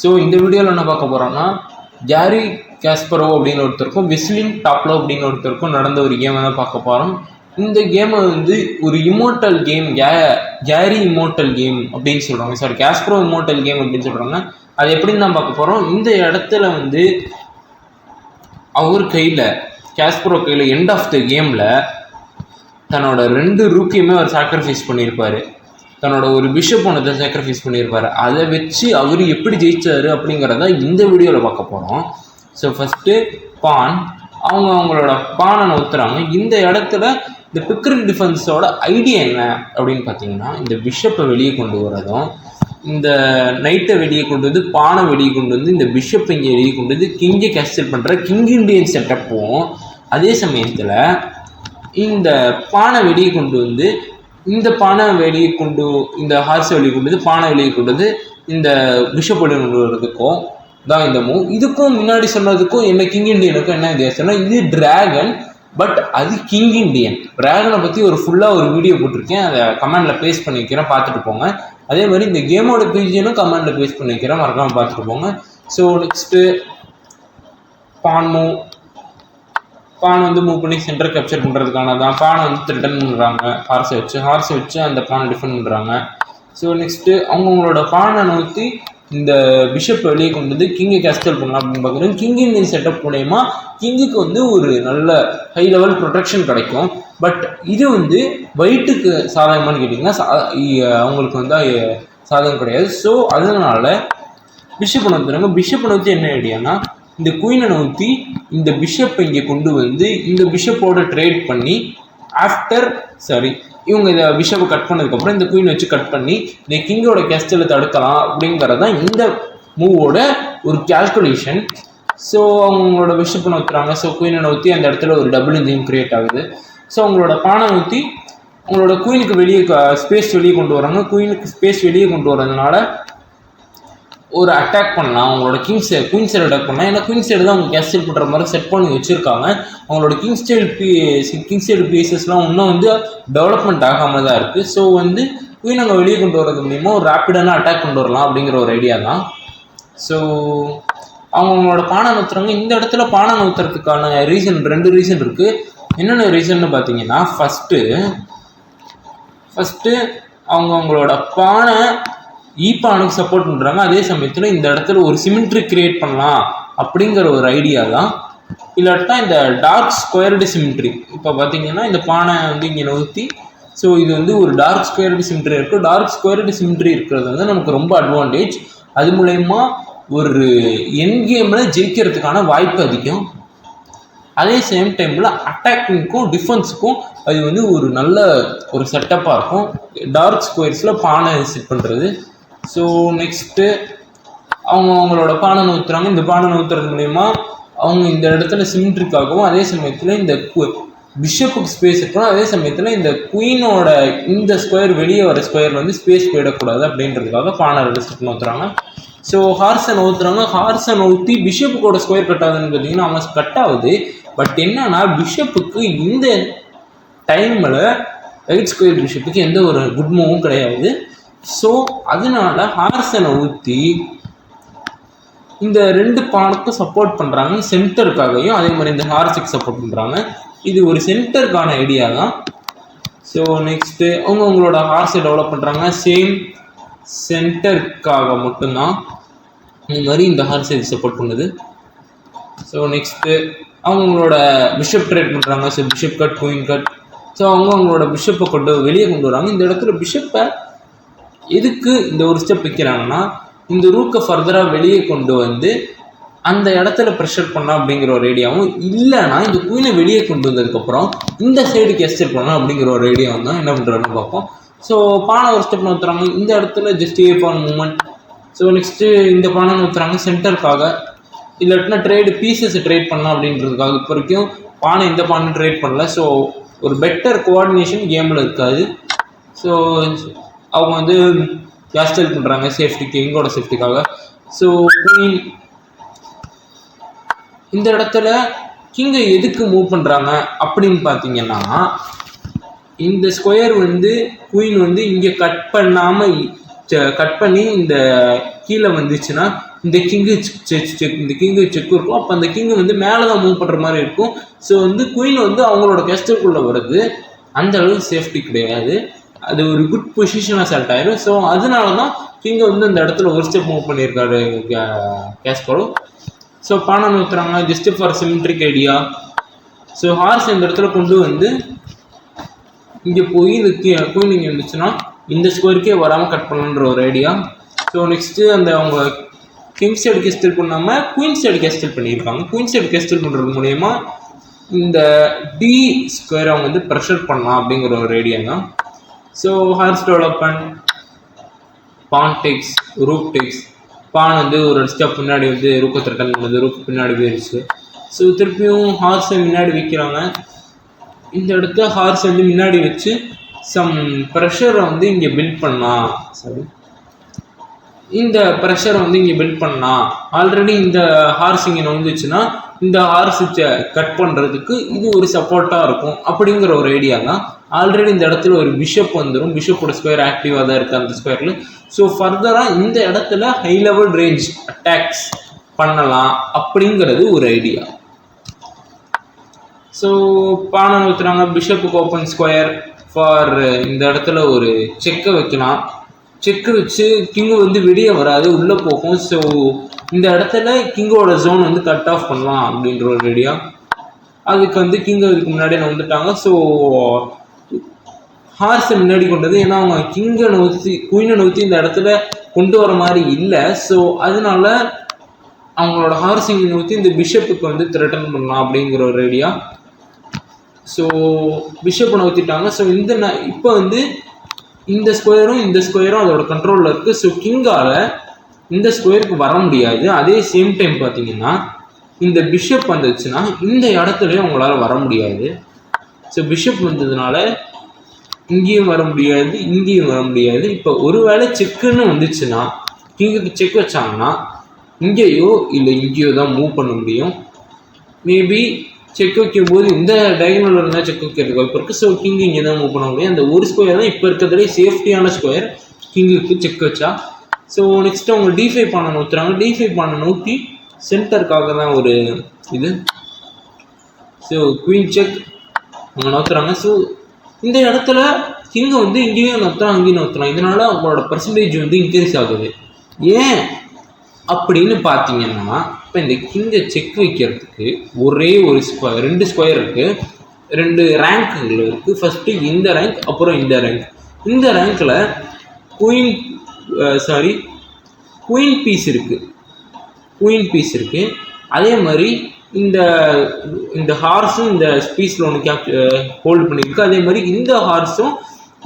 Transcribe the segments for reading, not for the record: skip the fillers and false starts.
So இந்த வீடியோவில் என்ன பார்க்க போகிறோம்னா, கேரி காஸ்பரோவ் அப்படின்னு ஒருத்தருக்கும் வெஸ்லின் டாப்லோ அப்படின்னு ஒருத்தருக்கும் நடந்த ஒரு கேமை தான் பார்க்க போகிறோம். இந்த கேமை வந்து ஒரு இமோர்டல் கேம், கேரி இமோர்டல் கேம் அப்படின்னு சொல்கிறாங்க. சாரி, காஸ்பரோவ் இமோர்டல் கேம் அப்படின்னு சொல்கிறாங்க. அது எப்படின்னு தான் பார்க்க போகிறோம். இந்த இடத்துல வந்து அவர் கையில், காஸ்பரோவ் கையில் எண்ட் ஆஃப் த கேமில் தன்னோட 2 ரூக்கையுமே அவர் சாக்ரிஃபைஸ் பண்ணியிருப்பார். தன்னோட ஒரு பிஷப் ஒன்றத்தை சாக்ரிஃபைஸ் பண்ணியிருப்பார். அதை வச்சு அவர் எப்படி ஜெயிச்சார் அப்படிங்கிறத இந்த வீடியோவில் பார்க்க போகிறோம். ஸோ ஃபஸ்ட்டு பான், அவங்களோட பானை நவுத்துறாங்க. இந்த இடத்துல இந்த பிக்கரிங் டிஃபென்ஸோட ஐடியா என்ன அப்படின்னு பார்த்தீங்கன்னா, இந்த பிஷப்பை வெளியே கொண்டு வரதும், இந்த நைட்டை வெளியே கொண்டு வந்து, பானை வெளியே கொண்டு வந்து, இந்த பிஷப்பை இங்கே வெளியே கொண்டு வந்து கிங்கை கேஸ்டல் பண்ணுற கிங் இண்டியன் செட்டப்பும், அதே சமயத்தில் இந்த பானை வெளியே கொண்டு வந்து, இந்த பானை வெளியே கொண்டு, இந்த ஹார்ஸை வெளியே கொண்டு வந்து, பானை வெளியே கொண்டு வந்து இந்த பிஷப் வெளியே கொண்டு வர்றதுக்கும் தான் இந்த மூவ். இதுக்கும் முன்னாடி சொன்னதுக்கும் என்ன கிங் இண்டியனுக்கும் என்ன வித்தியாசம்னா, இது டிராகன், பட் அது கிங் இண்டியன். டிராகனை பற்றி ஒரு ஃபுல்லாக ஒரு வீடியோ போட்டிருக்கேன், அதை கமெண்டில் பேஸ்ட் பண்ணி வைக்கிறேன், பார்த்துட்டு போங்க. அதே மாதிரி இந்த கேமோட பிஜியனும் கமெண்டில் பேஸ்ட் பண்ணி வைக்கிறேன், மறக்காமல் பார்த்துட்டு போங்க. So next pawn move. பானை வந்து மூவ் பண்ணி சென்டர் கேப்சர் பண்ணுறதுக்கான தான். பானை வந்து த்ரெட்டன் பண்ணுறாங்க ஹார்ஸை வச்சு அந்த பானை டிஃபெண்ட் பண்ணுறாங்க. ஸோ நெக்ஸ்ட்டு அவங்களோட பானை நோக்கி இந்த பிஷப் வெளியே கொண்டு வந்து கிங்கை கேஸ்டல் பண்ணலாம் அப்படின்னு பார்க்குறோம். கிங் இண்டியன் செட்டப் மூலயமா கிங்குக்கு வந்து ஒரு நல்ல ஹை லெவல் ப்ரொடெக்ஷன் கிடைக்கும். பட் இது வந்து ஒயிட்டுக்கு சாதகமானு கேட்டிங்கன்னா அவங்களுக்கு வந்து சாதகம் கிடையாது. ஸோ அதனால் பிஷப் நோத்துறாங்க. பிஷப் நோத்தி என்ன ஐடியானா, இந்த குயினை நோத்தி இந்த பிஷப்பை இங்கே கொண்டு வந்து இந்த பிஷப்போட ட்ரேட் பண்ணி இவங்க இதை பிஷப்பை கட் பண்ணதுக்கப்புறம் இந்த குயின் வச்சு கட் பண்ணி இந்த கிங்கோட கேஸ்டலை தடுக்கலாம் அப்படிங்கிறது தான் இந்த மூவோட ஒரு கால்குலேஷன். ஸோ அவங்களோட பிஷப்பை நோத்துறாங்க. ஸோ குயினை நோத்தி அந்த இடத்துல ஒரு டபுள் இன்ஜின் கிரியேட் ஆகுது. ஸோ அவங்களோட பானை நோத்தி அவங்களோட குயினுக்கு வெளியே ஸ்பேஸ் வெளியே கொண்டு வராங்க. குயினுக்கு ஸ்பேஸ் வெளியே கொண்டு வரதுனால ஒரு அட்டாக் பண்ணலாம். அவங்களோட குயின் சைடு அட்டாக் பண்ணலாம். ஏன்னா குயின் சைடு தான் அவங்க கேஸ்டல் பண்ணுற மாதிரி செட் பண்ணி வச்சுருக்காங்க. அவங்களோட கிங் சைடு பீசஸ்லாம் இன்னும் வந்து டெவலப்மெண்ட் ஆகாமல் தான் இருக்குது. ஸோ வந்து குயின் அங்கே வெளியே கொண்டு வரது மூலிமா ஒரு ரேப்பிடான அட்டாக் கொண்டு வரலாம் அப்படிங்கிற ஒரு ஐடியா தான். ஸோ அவங்களோட பானை நவுத்துறாங்க. இந்த இடத்துல பானை நவுத்துறதுக்கான ரீசன் 2 ரீசன் இருக்குது. என்னென்ன ரீசன்னு பார்த்தீங்கன்னா, ஃபஸ்ட்டு அவங்களோட பானை ஈப்பானுக்கு சப்போர்ட் பண்ணுறாங்க. அதே சமயத்தில் இந்த இடத்துல ஒரு சிமெட்ரி கிரியேட் பண்ணலாம் அப்படிங்கிற ஒரு ஐடியா தான். இல்லாட்டா இந்த டார்க் ஸ்கொயர்டு சிமெட்ரி, இப்போ பார்த்தீங்கன்னா இந்த பானை வந்து இங்கே நோத்தி, ஸோ இது வந்து ஒரு டார்க் ஸ்கொயர்டு சிமெட்ரி இருக்குது. டார்க் ஸ்கொயர்டு சிமெட்ரி இருக்கிறது வந்து நமக்கு ரொம்ப அட்வான்டேஜ். அது மூலயமா ஒரு எண்ட் கேமில் ஜெயிக்கிறதுக்கான வாய்ப்பு அதிகம். அதே சேம் டைமில் அட்டாக்கிங்க்கும் டிஃபென்ஸுக்கும் அது வந்து ஒரு நல்ல ஒரு செட்டப்பாக இருக்கும், டார்க் ஸ்கொயர்ஸில் பானை செட் பண்ணுறது. ஸோ நெக்ஸ்ட்டு அவங்களோட பானை நவுத்துறாங்க. இந்த பானை நவுத்துறது மூலயமா அவங்க இந்த இடத்துல சிமெட்ரிக்காகவும், அதே சமயத்தில் இந்த பிஷப்புக்கு ஸ்பேஸ் இருக்கணும். அதே சமயத்தில் இந்த குயினோட இந்த ஸ்கொயர் வெளியே வர ஸ்கொயர் வந்து ஸ்பேஸ் போயிடக்கூடாது அப்படின்றதுக்காக பானை 2 ஸ்டெப் நவுத்துறாங்க. ஸோ ஹார்ஸை நவுத்துறாங்க. ஹார்ஸை நவுத்தி பிஷப்புக்கோட ஸ்கொயர் கட் ஆகுதுன்னு பார்த்தீங்கன்னா அவங்க கட் ஆகுது. பட் என்னன்னா, பிஷப்புக்கு இந்த டைமில் ரைட் ஸ்கொயர் பிஷப்புக்கு எந்த ஒரு குட் மூவும் கிடையாது. ஸோ அதனால ஹார்ஸனை ஊற்றி இந்த 2 பானுக்கும் சப்போர்ட் பண்ணுறாங்க. சென்டருக்காகவும் அதே மாதிரி இந்த ஹார்ஸுக்கு சப்போர்ட் பண்ணுறாங்க. இது ஒரு சென்டருக்கான ஐடியா தான். ஸோ நெக்ஸ்ட்டு அவங்களோட ஹார்ஸை டெவலப் பண்ணுறாங்க. சேம் சென்டருக்காக மட்டும்தான் இந்த மாதிரி இந்த ஹார்ஸை சப்போர்ட் பண்ணுது. ஸோ நெக்ஸ்ட்டு அவங்களோட பிஷப் ட்ரேட் பண்ணுறாங்க. So bishop cut, queen cut. So அவங்களோட பிஷப்பை வெளியே கொண்டு வராங்க. இந்த இடத்துல பிஷப்பை எதுக்கு இந்த ஒரு ஸ்டெப் வைக்கிறாங்கன்னா, இந்த ரூக்கை ஃபர்தராக வெளியே கொண்டு வந்து அந்த இடத்துல ப்ரெஷர் பண்ணலாம் அப்படிங்கிற ஒரு ஐடியாவும், இல்லைனா இந்த குயினை வெளியே கொண்டு வந்ததுக்கப்புறம் இந்த சைடு கேஸ்டல் பண்ணலாம் அப்படிங்கிற ஒரு ஐடியாவும் தான் என்ன பண்ணுறாருன்னு பார்ப்போம். ஸோ பானை ஒரு ஸ்டெப் நவுத்துறாங்க. இந்த இடத்துல ஜஸ்ட் பான் மூமெண்ட். ஸோ நெக்ஸ்ட்டு இந்த பானை நவுத்துறாங்க சென்டருக்காக, இல்லாட்டினா பீசஸை ட்ரேட் பண்ணலாம் அப்படின்றதுக்காக. இப்போ வரைக்கும் பானை இந்த பானை ட்ரேட் பண்ணல. ஸோ ஒரு பெட்டர் கோஆர்டினேஷன் கேமில் இருக்காது. ஸோ அவங்க வந்து கேஸ்டல் பண்ணுறாங்க சேஃப்டிக்கு, எங்கோட சேஃப்டிக்காக. ஸோ குயின் இந்த இடத்துல கிங்கை எதுக்கு மூவ் பண்ணுறாங்க அப்படின்னு பார்த்தீங்கன்னா, இந்த ஸ்கொயர் வந்து குயின் வந்து இங்கே கட் பண்ணாமல் கட் பண்ணி இந்த கீழே வந்துச்சுன்னா இந்த கிங்கு செக் இருக்கும். அப்போ அந்த கிங்கு வந்து மேலே தான் மூவ் பண்ணுற மாதிரி இருக்கும். ஸோ வந்து குயின் வந்து அவங்களோட கேஸ்டருக்குள்ளே வருது, அந்த அளவுக்கு சேஃப்டி கிடையாது, அது ஒரு குட் பொசிஷனாக செலக்ட் ஆயிடும். ஸோ அதனால தான் கிங்கை வந்து அந்த இடத்துல ஒரு ஸ்டெப் மூவ் பண்ணியிருக்காரு காஸ்பரோவ். ஸோ பானை நூற்றுறாங்க just for symmetric idea. So horse இந்த இடத்துல கொண்டு வந்து இங்கே போய் இந்த குயின் இங்கே இருந்துச்சுன்னா இந்த ஸ்கொயருக்கே வராமல் கட் பண்ணணுன்ற ஒரு ஐடியா. ஸோ நெக்ஸ்ட்டு அந்த அவங்க கிங் சைடு கேஸ்டல் பண்ணாமல் குயின் சைடு கேஸ்டல் பண்ணியிருக்காங்க. குயின் சைடு கேஸ்டல் பண்ணுறது மூலயமா இந்த டி ஸ்கொயரை அவங்க வந்து ப்ரெஷர் பண்ணலாம் அப்படிங்கிற ஒரு ஐடியா தான். ஸோ ஹார்ஸ் டெவலப்மெண்ட், பான் டெக்ஸ், ரூக் டெக்ஸ், பான் வந்து ஒரு ஸ்டெப் முன்னாடி வந்து ரூக்கை ரிட்டர்ன் பண்ணுது, ரூக் பின்னாடி போயிடுச்சு. ஸோ திருப்பியும் ஹார்ஸை முன்னாடி வைக்கிறாங்க. இந்த இடத்த ஹார்ஸ் வந்து முன்னாடி வச்சு சம் ப்ரெஷரை வந்து இங்கே பில்ட் பண்ணலாம். இந்த ப்ரெஷரை வந்து இங்கே பில்ட் பண்ணலாம். ஆல்ரெடி இந்த ஹார்ஸ் இங்கே வந்துச்சுன்னா இந்த ஹார்ஸ் கட் பண்ணுறதுக்கு இது ஒரு சப்போர்ட்டாக இருக்கும் அப்படிங்கிற ஒரு ஐடியா தான். ஆல்ரெடி இந்த இடத்துல ஒரு பிஷப் வந்துடும், பிஷப்போட ஸ்கொயர் ஆக்டிவாக தான் இருக்குது அந்த ஸ்கொயரில். ஸோ ஃபர்தராக இந்த இடத்துல ஹை லெவல் ரேஞ்ச் அட்டாக்ஸ் பண்ணலாம் அப்படிங்கிறது ஒரு ஐடியா. ஸோ பானை ஊற்றுறாங்க, பிஷப்புக்கு ஓப்பன் ஸ்கொயர் ஃபார் இந்த இடத்துல ஒரு செக்கை வைக்கலாம். செக்கு வச்சு கிங்கு வந்து வெளியே வராது, உள்ளே போகும். ஸோ இந்த இடத்துல கிங்கோட ஜோன் வந்து கட் ஆஃப் பண்ணலாம் அப்படின்ற ஒரு ஐடியா. அதுக்கு வந்து கிங் அதுக்கு முன்னாடி வந்துட்டாங்க. ஸோ ஹார்ஸை முன்னாடி கொண்டது, ஏன்னா அவங்க கிங்கை நோத்தி குயினை நோத்தி இந்த இடத்துல கொண்டு வர மாதிரி இல்லை. ஸோ அதனால அவங்களோட ஹார்ஸ் இங்கே நோத்தி இந்த பிஷப்புக்கு வந்து த்ரெட்டன் பண்ணலாம் அப்படிங்கிற ஒரு ஐடியா. ஸோ பிஷப்பை நோத்திட்டாங்க. ஸோ இப்போ வந்து இந்த ஸ்கொயரும் அதோட கண்ட்ரோலில் இருக்குது. ஸோ கிங்கால் இந்த ஸ்கொயருக்கு வர முடியாது. அதே சேம் டைம் பார்த்தீங்கன்னா இந்த பிஷப் வந்துச்சுன்னா இந்த இடத்துலையும் அவங்களால வர முடியாது. ஸோ பிஷப் வந்ததுனால இங்கேயும் வர முடியாது, இங்கேயும் வர முடியாது. இப்போ ஒருவேளை செக்குன்னு வந்துச்சுன்னா கிங்குக்கு செக் வச்சாங்கன்னா இங்கேயோ இல்லை இங்கேயோ தான் மூவ் பண்ண முடியும். மேபி செக் வைக்கும் போது இந்த டயகனல் இருந்தால் செக் வைக்கிறதுக்கு வாய்ப்பு இருக்குது. ஸோ கிங் இங்கே தான் மூவ் பண்ண முடியும். அந்த ஒரு ஸ்கொயர் தான் இப்போ இருக்கிறதுலே சேஃப்டியான ஸ்கொயர் கிங்குக்கு செக் வச்சா. ஸோ நெக்ஸ்ட்டு அவங்க D5 பானை நோத்துறாங்க. D5 பானை நோக்கி சென்டருக்காக தான் ஒரு இது. ஸோ குயின் செக் அவங்க நோத்துறாங்க. ஸோ இந்த இடத்துல கிங்கை வந்து இங்கேயும் நோத்துறான், அங்கேயும் நோத்துறான். இதனால அவங்களோட பர்சன்டேஜ் வந்து இன்க்ரீஸ் ஆகுது. ஏன் அப்படின்னு பார்த்தீங்கன்னா இப்போ இந்த கிங்கை செக் வைக்கிறதுக்கு ஒரே ஒரு ரெண்டு ஸ்கொயர் இருக்குது, ரெண்டு ரேங்க்குகள் இருக்குது. ஃபஸ்ட்டு இந்த ரேங்க், அப்புறம் இந்த ரேங்க். இந்த ரேங்க்கில் குயின் பீஸ் இருக்குது. அதே மாதிரி இந்த ஹார்ஸும் இந்த பீஸில் ஒன்று ஹோல்டு பண்ணியிருக்கு. அதே மாதிரி இந்த ஹார்ஸும்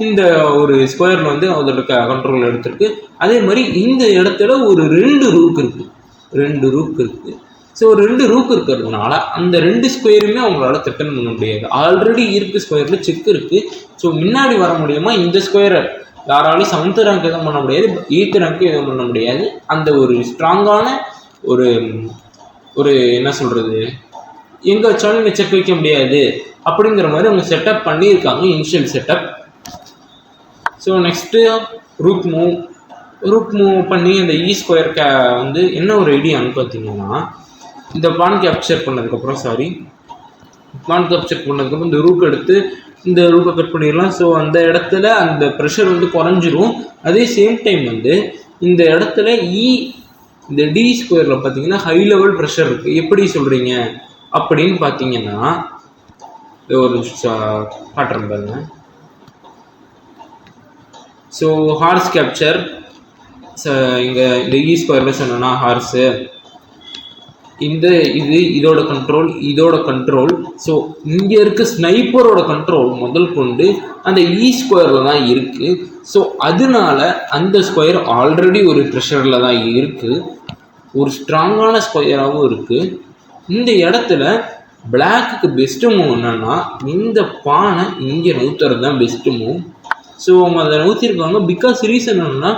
இந்த ஒரு ஸ்கொயரில் வந்து அதோட கண்ட்ரோல் எடுத்திருக்கு. அதே மாதிரி இந்த இடத்துல ஒரு ரெண்டு ரூக் இருக்குது. ஸோ ரெண்டு ரூக் இருக்கிறதுனால அந்த ரெண்டு ஸ்கொயருமே அவங்களால த்ரெட்டன் பண்ண முடியாது. ஆல்ரெடி இருக்குது ஸ்கொயரில் செக் இருக்குது. ஸோ முன்னாடி வர முடியுமா? இந்த ஸ்கொயரை யாராலையும் 7th ரேங்க் எதுவும் பண்ண முடியாது, 8th ரேங்க்கு எதுவும் பண்ண முடியாது. அந்த ஒரு ஸ்ட்ராங்கான ஒரு என்ன சொல்கிறது, எங்கே வச்சாலும் இங்கே செக் வைக்க முடியாது அப்படிங்கிற மாதிரி அவங்க செட்டப் பண்ணியிருக்காங்க, initial setup. So next rook move பண்ணி அந்த ஸ்கொயர் வந்து என்ன ஒரு ஐடியான்னு பார்த்தீங்கன்னா, இந்த பான் கேப்சர் பண்ணதுக்கப்புறம் இந்த ரூக் எடுத்து இந்த ரூக்கை கட் பண்ணிடலாம். ஸோ அந்த இடத்துல அந்த ப்ரெஷர் வந்து குறைஞ்சிரும். அதே சேம் டைம் வந்து இந்த இடத்துல இந்த டி ஸ்கொயரில் பார்த்தீங்கன்னா ஹை லெவல் ப்ரெஷர் இருக்குது. எப்படி சொல்கிறீங்க அப்படின்னு பார்த்தீங்கன்னா, ஒரு காட்டுறேன் பாருங்க. ஸோ ஹார்ஸ் கேப்சர் இங்கே இந்த ஸ்கொயரில் சொன்னோன்னா ஹார்ஸு இதோட கண்ட்ரோல். ஸோ இங்கே இருக்க ஸ்னைப்பரோட கண்ட்ரோல் முதல் கொண்டு அந்த ஸ்கொயரில் தான் இருக்குது. ஸோ அதனால அந்த ஸ்கொயர் ஆல்ரெடி ஒரு ப்ரெஷரில் தான் இருக்குது, ஒரு ஸ்ட்ராங்கான ஸ்கொயராகவும் இருக்குது. இந்த இடத்துல பிளாக்குக்கு பெஸ்ட்டு மூவ் என்னன்னா இந்த பானை இங்கே நவுத்துறது தான் பெஸ்ட்டு மூவ். ஸோ அவங்க அதை நவுத்திருக்காங்க. பிகாஸ் ரீசன் என்னன்னா,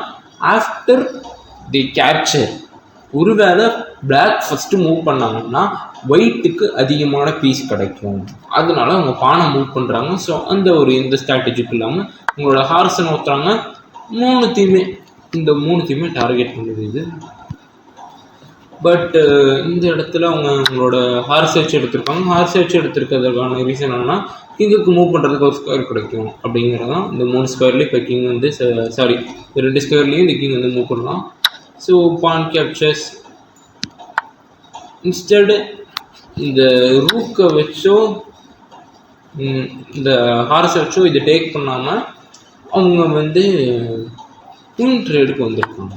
ஆஃப்டர் தி கேப்சர் ஒருவேளை பிளாக் ஃபஸ்ட்டு மூவ் பண்ணாங்கன்னா ஒயிட்டுக்கு அதிகமான பீஸ் கிடைக்கும், அதனால அவங்க பானை மூவ் பண்ணுறாங்க. ஸோ அந்த இந்த ஸ்ட்ராட்டஜிக்கு இல்லாமல் உங்களோட ஹார்ஸை நோத்துறாங்க. 3த்தையுமே இந்த 3த்தையுமே டார்கெட் பண்ணுது இது. பட் இந்த இடத்துல அவங்களோட ஹார்ஸ் வச்சு எடுத்திருக்காங்க. ஹார்ஸ் வச்சு எடுத்திருக்கிறதுக்கான ரீசன் என்னன்னா, கிங்குக்கு மூவ் பண்ணுறதுக்கு ஒரு ஸ்கொயர் கிடைக்கும் அப்படிங்கிறதான். இந்த 3 ஸ்கொயர்லேயும் இப்போ கிங் வந்து சாரி 2 ஸ்கொயர்லேயும் இந்த கிங் வந்து மூவ் பண்ணலாம். ஸோ பான் கேப்சர்ஸ். இன்ஸ்டெட் இந்த ரூக்கை வச்சோ இந்த ஹார்ஸை வச்சோ இதை டேக் பண்ணாமல் அவங்க வந்து குயின் ட்ரேடுக்கு வந்திருக்காங்க.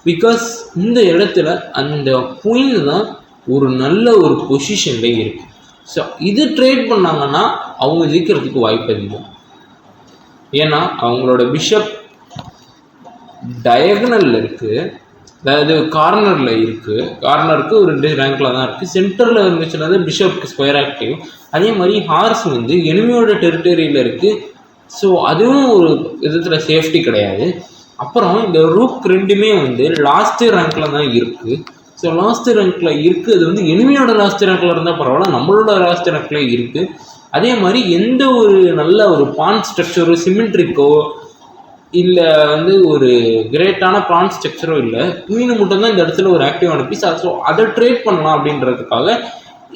பிகாஸ் இந்த இடத்துல அந்த குயின் தான் ஒரு நல்ல ஒரு பொசிஷன்ல இருக்கு. ஸோ இது ட்ரேட் பண்ணாங்கன்னா அவங்க ஜெயிக்கிறதுக்கு வாய்ப்பு அதிகம். ஏன்னா அவங்களோட பிஷப் டயகனல்ல இருக்கு, அதாவது கார்னர்ல இருக்கு. கார்னருக்கு ஒரு 2 ரேங்க்ல தான் இருக்கு. சென்டர்ல இருந்துச்சுன்னா பிஷப்க்கு ஸ்கொயர் ஆக்டிவ். அதே மாதிரி ஹார்ஸ் வந்து எனிமியோட டெரிட்டரியில இருக்கு. ஸோ அதுவும் ஒரு விதத்தில் சேஃப்டி கிடையாது. அப்புறம் இந்த ரூக் 2மே வந்து லாஸ்ட் ரேங்க்ல தான் இருக்கு. ஸோ லாஸ்ட் ரேங்க்ல இருக்கு. அது வந்து எனிமியோட லாஸ்ட் ரேங்க்ல இருந்தால் பரவாயில்ல, நம்மளோட லாஸ்ட் ரேங்க்ல இருக்கு. அதே மாதிரி எந்த ஒரு நல்ல ஒரு பான் ஸ்ட்ரக்சரோ சிமெட்ரிக்கோ இல்லை வந்து ஒரு கிரேட்டான பான் ஸ்ட்ரக்சரோ இல்லை. குயின் மட்டும்தான் இந்த இடத்துல ஒரு ஆக்டிவான பீஸ். ஸோ அதை ட்ரேட் பண்ணலாம் அப்படின்றதுக்காக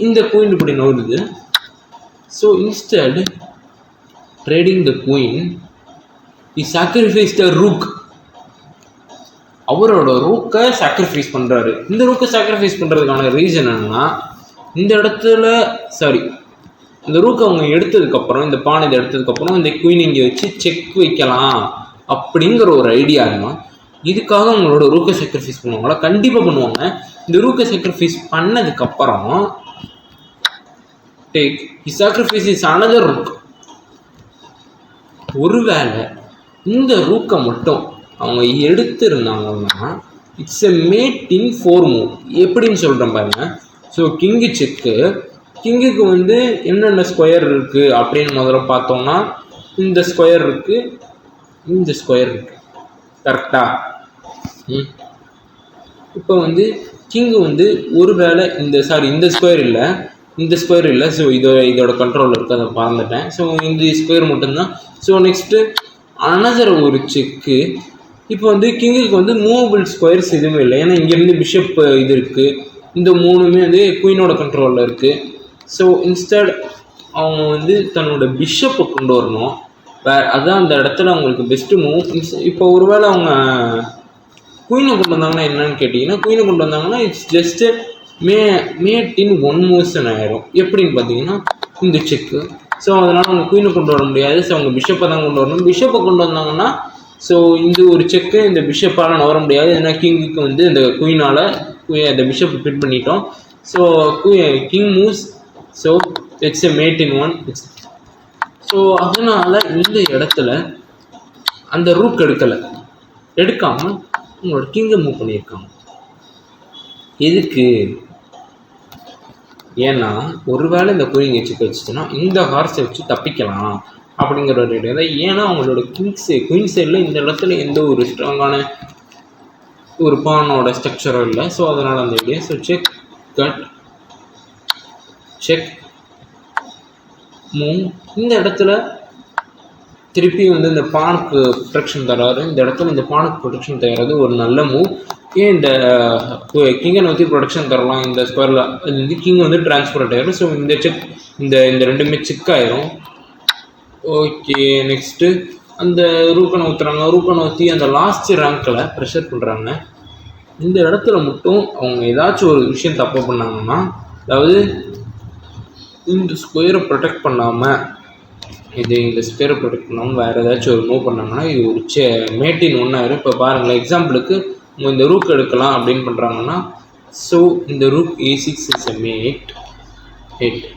இந்த குயின் இப்படி நோடுது. So instead trading the queen, he sacrificed a rook. அவரோட ரூக்கை சாக்ரிஃபைஸ் பண்ணுறாரு. இந்த ரூக்கை சாக்ரிஃபைஸ் பண்ணுறதுக்கான ரீசன் என்னன்னா, இந்த இடத்துல இந்த ரூக்கை அவங்க எடுத்ததுக்கப்புறம், இந்த பானை இதை எடுத்ததுக்கப்புறம் இந்த குயின் இங்கே வச்சு செக் வைக்கலாம் அப்படிங்கிற ஒரு ஐடியா தான். இதுக்காக அவங்களோட ரூக்கை சாக்ரிஃபைஸ் பண்ணுவாங்களா? கண்டிப்பாக பண்ணுவாங்க. இந்த ரூக்கை சாக்ரிஃபைஸ் பண்ணதுக்கப்புறம் take he sacrifice another rook. ஒருவேளை இந்த ரூக்கை மட்டும் அவங்க எடுத்திருந்தாங்கன்னா it's a mate in 4 move. எப்படின்னு சொல்கிறேன் பாருங்க. ஸோ கிங்கு செக்கு. கிங்குக்கு வந்து என்னென்ன ஸ்கொயர் இருக்குது அப்படின்னு முதல்ல பார்த்தோம்னா, இந்த ஸ்கொயர் இருக்குது, இந்த ஸ்கொயர் இருக்குது. கரெக்டா? இப்போ வந்து கிங்கு வந்து ஒருவேளை இந்த ஸ்கொயர் இல்லை, இந்த ஸ்கொயர் இல்லை. ஸோ இதோட கண்ட்ரோலில் இருக்குது, அதை மறந்துட்டேன். ஸோ இந்த ஸ்கொயர் மட்டும்தான். ஸோ நெக்ஸ்ட்டு அனதர் ஒரு செக்கு. இப்போ வந்து கிங்குக்கு வந்து மூவபிள் ஸ்கொயர்ஸ் எதுவுமே இல்லை. ஏன்னா இங்கேருந்து பிஷப் இது இருக்குது. இந்த 3மே வந்து குயினோட கண்ட்ரோலில் இருக்குது. ஸோ இன்ஸ்டெட் அவங்க வந்து தன்னோட பிஷப்பை கொண்டு வரணும். அதுதான் அந்த இடத்துல அவங்களுக்கு பெஸ்ட்டு மூவ். இப்போ ஒருவேளை அவங்க குயினை கொண்டு வந்தாங்கன்னா என்னன்னு கேட்டிங்கன்னா, குயினை கொண்டு வந்தாங்கன்னா இட்ஸ் ஜஸ்ட்டு மேட் இன் 1 மூவ்ஸ்ன்னு ஆயிரும். எப்படின்னு பார்த்தீங்கன்னா இந்த செக்கு. ஸோ அதனால் அவங்க குயினை கொண்டு வர முடியாது. ஸோ அவங்க பிஷப்பை தான் கொண்டு வரணும். பிஷப்பை கொண்டு வந்தாங்கன்னா ஸோ இந்த ஒரு செக்கு இந்த பிஷப்பால் நவர முடியாது. ஏன்னா கிங்குக்கு வந்து இந்த குயினால் அந்த பிஷப் ஃபிட் பண்ணிட்டோம். So king moves. So it's a mate in 1. So அதனால் இந்த இடத்துல அந்த ரூக் எடுக்காமல் உங்களோட கிங்கை மூவ் பண்ணியிருக்காங்க. எதுக்கு? ஏன்னா ஒருவேளை இந்த குயின் செக் வச்சுச்சுன்னா இந்த ஹார்ஸை வச்சு தப்பிக்கலாம் அப்படிங்கிற ஒரு ஐடியா தான். ஏன்னா அவங்களோட குயின் சைடில் இந்த இடத்துல எந்த ஒரு ஸ்ட்ராங்கான ஒரு பானோட ஸ்ட்ரக்சரும் இல்லை. ஸோ அதனால் அந்த idea. So check cut check move. இந்த இடத்துல திருப்பி வந்து இந்த பானுக்கு ப்ரொடெக்ஷன் தராரு. இந்த இடத்துல இந்த பானுக்கு ப்ரொடெக்ஷன் தராது ஒரு நல்ல மூவ். ஏன் இந்த கிங்கை நோக்கி ப்ரொடெக்ஷன் தரலாம் இந்த ஸ்கொயரில். அது வந்து கிங் வந்து டிரான்ஸ்பரண்ட் ஆயிரும். ஸோ இந்த செக் இந்த 2மே செக் ஆயிரும். ஓகே, நெக்ஸ்ட்டு அந்த ரூக்கை நோத்துறாங்க. ரூக்கை நோத்தி அந்த லாஸ்ட் ரேங்க்கில் ப்ரெஷர் பண்ணுறாங்க. இந்த இடத்துல மட்டும் அவங்க ஏதாச்சும் ஒரு விஷயம் தப்பு பண்ணாங்கன்னா, அதாவது இந்த ஸ்கொயரை ப்ரொடெக்ட் பண்ணாமல் இந்த ஸ்கொயரை ப்ரொடெக்ட் பண்ணாமல் வேறு ஏதாச்சும் ஒரு மூவ் பண்ணாங்கன்னா இது ஒரு மேட்டின் 1 ஆயிரும். இப்போ பாருங்களேன், எக்ஸாம்பிளுக்கு இந்த ரூக் எடுக்கலாம் அப்படின்னு பண்ணுறாங்கன்னா, ஸோ இந்த rook A6 is a mate 8.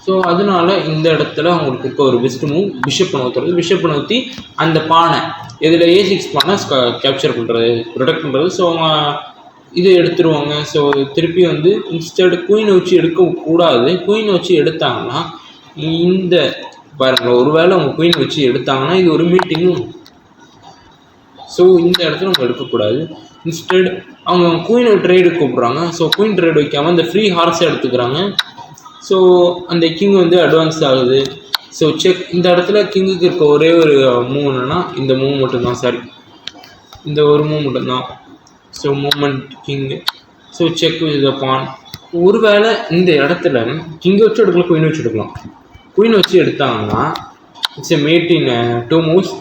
So அதனால இந்த இடத்துல அவங்களுக்கு இருக்க ஒரு பெஸ்ட் மூவ் பிஷப் நோத்துறது. பிஷப் நோத்தி அந்த பானை இதில் A6 பானை கேப்சர் பண்ணுறது, ப்ரொடெக்ட் பண்ணுறது. ஸோ அவங்க இதை எடுத்துருவாங்க. ஸோ திருப்பி வந்து இன்ஸ்டெட் குயினை வச்சு எடுக்கக்கூடாது. குயினை வச்சு எடுத்தாங்கன்னா இந்த பாருங்கள், ஒருவேளை அவங்க குயின் வச்சு எடுத்தாங்கன்னா இது ஒரு மீட்டிங்கும். ஸோ இந்த இடத்துல அவங்க எடுக்கக்கூடாது. இன்ஸ்டெட் அவங்க குயினை ட்ரேடு கூப்பிட்றாங்க. ஸோ குயின் ட்ரேட் வைக்காமல் இந்த ஃப்ரீ ஹார்ஸை எடுத்துக்கிறாங்க. ஸோ அந்த கிங் வந்து அட்வான்ஸ் ஆகுது. So check. இந்த இடத்துல கிங்குக்கு இருக்க ஒரே ஒரு மூவ் என்னென்னா இந்த மூவ் மட்டும்தான். இந்த ஒரு மூவ் மட்டும்தான். So moment king. So check with the pawn. ஒருவேளை இந்த இடத்துல கிங்கை வச்சு எடுக்கலாம், குயின் வச்சு எடுக்கலாம். குயின் வச்சு எடுத்தாங்கன்னா it's a mate in 2 moves.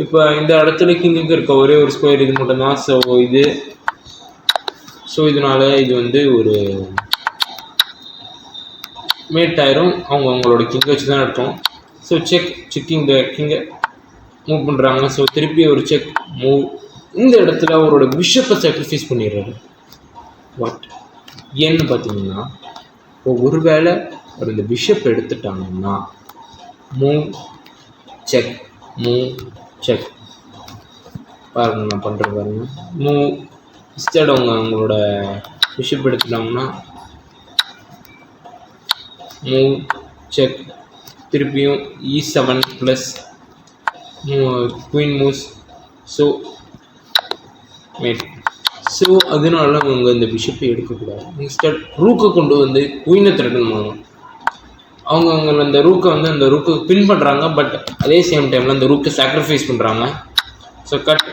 இப்போ இந்த இடத்துல கிங்குக்கு இருக்க ஒரே ஒரு ஸ்கொயர் இது மட்டும்தான். ஸோ இதனால இது வந்து ஒரு மேட் ஆயிரும். அவங்களோட கிங்கை வச்சு தான் எடுத்தோம். ஸோ செக்கிங் த கிங்கை மூவ் பண்ணுறாங்க. ஸோ திருப்பி ஒரு செக் மூவ். இந்த இடத்துல அவரோட பிஷப்பை சாக்ரிஃபைஸ் பண்ணிடுறாரு. வாட் ஏன்னு பார்த்தீங்கன்னா, இப்போ ஒருவேளை அவர் இந்த பிஷப் எடுத்துட்டாங்கன்னா மூவ் செக் பாருங்க, நான் பண்ணுறேன் பாருங்க. மூவ் இன்ஸ்டெட் அவங்களோட பிஷப் எடுத்துட்டாங்கன்னா மூவ் செக், திருப்பியும் E7 plus queen moves. So mate. So அதனால அவங்க இந்த பிஷப்பை எடுக்கக்கூடாது. இன்ஸ்டெட் ரூக்கை கொண்டு வந்து குயினை த்ரெட்டன் பண்ணணும். அவங்க அந்த ரூக்கை வந்து அந்த ரூக்கு பின் பண்ணுறாங்க. பட் அதே சேம் டைமில் அந்த ரூக்கை சாக்ரிஃபைஸ் பண்ணுறாங்க. So cut.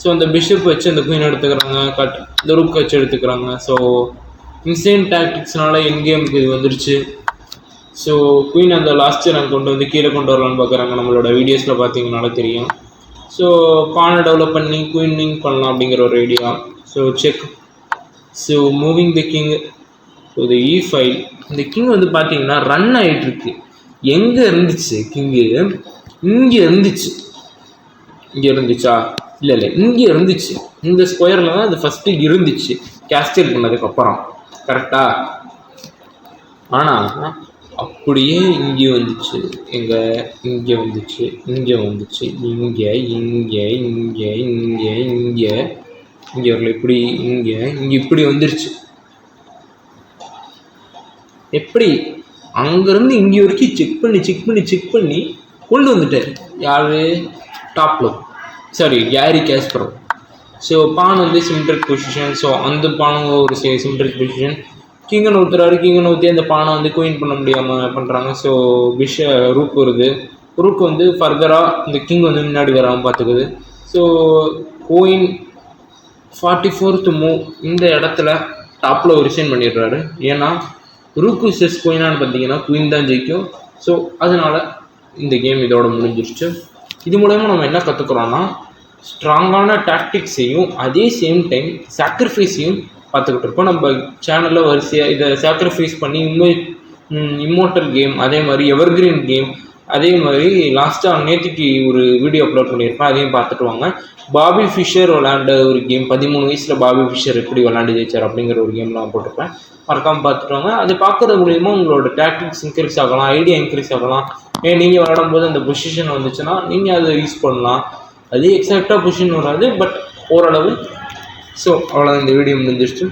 ஸோ அந்த பிஷப் வச்சு அந்த குயின் எடுத்துக்கிறாங்க. கட். இந்த ரூக்கை வச்சு எடுத்துக்கிறாங்க. ஸோ இன்சேன் டாக்டிக்ஸ்னால என் கேமுக்கு இது வந்துருச்சு. ஸோ குயின் அந்த லாஸ்ட்டு நாங்கள் கொண்டு வந்து கீழே கொண்டு வரலான்னு பார்க்குறாங்க. நம்மளோட வீடியோஸில் பார்த்தீங்கனால தெரியும். ஸோ பானை டெவலப் பண்ணி குயினிங் பண்ணலாம் அப்படிங்கிற ஒரு idea. So check. So moving the king. So the E5. இந்த கிங் வந்து பார்த்தீங்கன்னா ரன் ஆகிட்டுருக்கு. எங்கே இருந்துச்சு கிங்கு? இங்கே இருந்துச்சு. இங்கே இருந்துச்சா? இல்லை இங்கே இருந்துச்சு. இந்த ஸ்கொயரில் தான் அது ஃபஸ்ட்டு இருந்துச்சு கேஸ்டல் பண்ணதுக்கப்புறம். கரெக்டாக? ஆனால் அப்படியே இங்கே வந்துச்சு. இங்கே வந்துச்சு, இங்கே வந்துச்சு, இங்கே வரல. இப்படி இங்கே இப்படி வந்துருச்சு. எப்படி அங்கேருந்து இங்கே வரைக்கும் செக் பண்ணி கொண்டு வந்துட்டார். யார்? Tableau, sorry carry Kasparov. So பான் வந்து சிமெட்ரிக் பொசிஷன். ஸோ அந்த பானுங்க ஒரு சிமெட்ரிக் பொசிஷன். கிங்கை நூற்றி அந்த பானை வந்து குயின் பண்ண முடியாமல் பண்ணுறாங்க. ஸோ ரூக் வருது. ரூக் வந்து ஃபர்தராக இந்த கிங் வந்து முன்னாடி வராமல் பார்த்துக்குது. ஸோ குயின் 44th மூவ் இந்த இடத்துல டாப்பில் ஒரு ரிசைன் பண்ணிடுறாரு. ஏன்னா ரூக் விசஸ் குயினான்னு பார்த்தீங்கன்னா குயின் தான் ஜெயிக்கும். ஸோ அதனால் இந்த கேம் இதோட முடிஞ்சிருச்சு. இது மூலமா நம்ம என்ன கற்றுக்குறோன்னா, ஸ்ட்ராங்கான டாக்டிக்ஸையும் அதே சேம் டைம் சாக்ரிஃபைஸையும் பார்த்துக்கிட்டு இருக்கோம். நம்ம சேனலில் வரிசையாக இதை சாக்ரிஃபைஸ் பண்ணி இம்மோர்டல் கேம், அதே மாதிரி எவர்கிரீன் கேம், அதே மாதிரி லாஸ்ட்டாக நேற்றுக்கு ஒரு வீடியோ அப்லோட் பண்ணியிருப்பேன். அதையும் பார்த்துட்டு வாங்க. பாபி ஃபிஷர் விளாண்ட ஒரு கேம், 13 வயசில் பாபி ஃபிஷர் எப்படி விளாண்டு ஜெயிச்சார் அப்படிங்கிற ஒரு கேம்லாம் போட்டிருப்பேன். மறக்காமல் பார்த்துட்டு வாங்க. அது பார்க்குறது மூலிமா உங்களோட டாக்டிக்ஸ் இன்க்ரீஸ் ஆகலாம், ஐடியா இன்க்ரீஸ் ஆகலாம். நீங்கள் விளாடும்போது அந்த பொசிஷன் வந்துச்சுன்னா நீங்கள் அதை யூஸ் பண்ணலாம். அது எக்ஸாக்டாக பொசிஷன் வராது, பட் ஓரளவு. ஸோ அவ்வளோதான், இந்த வீடியோ முடிஞ்சிருச்சு.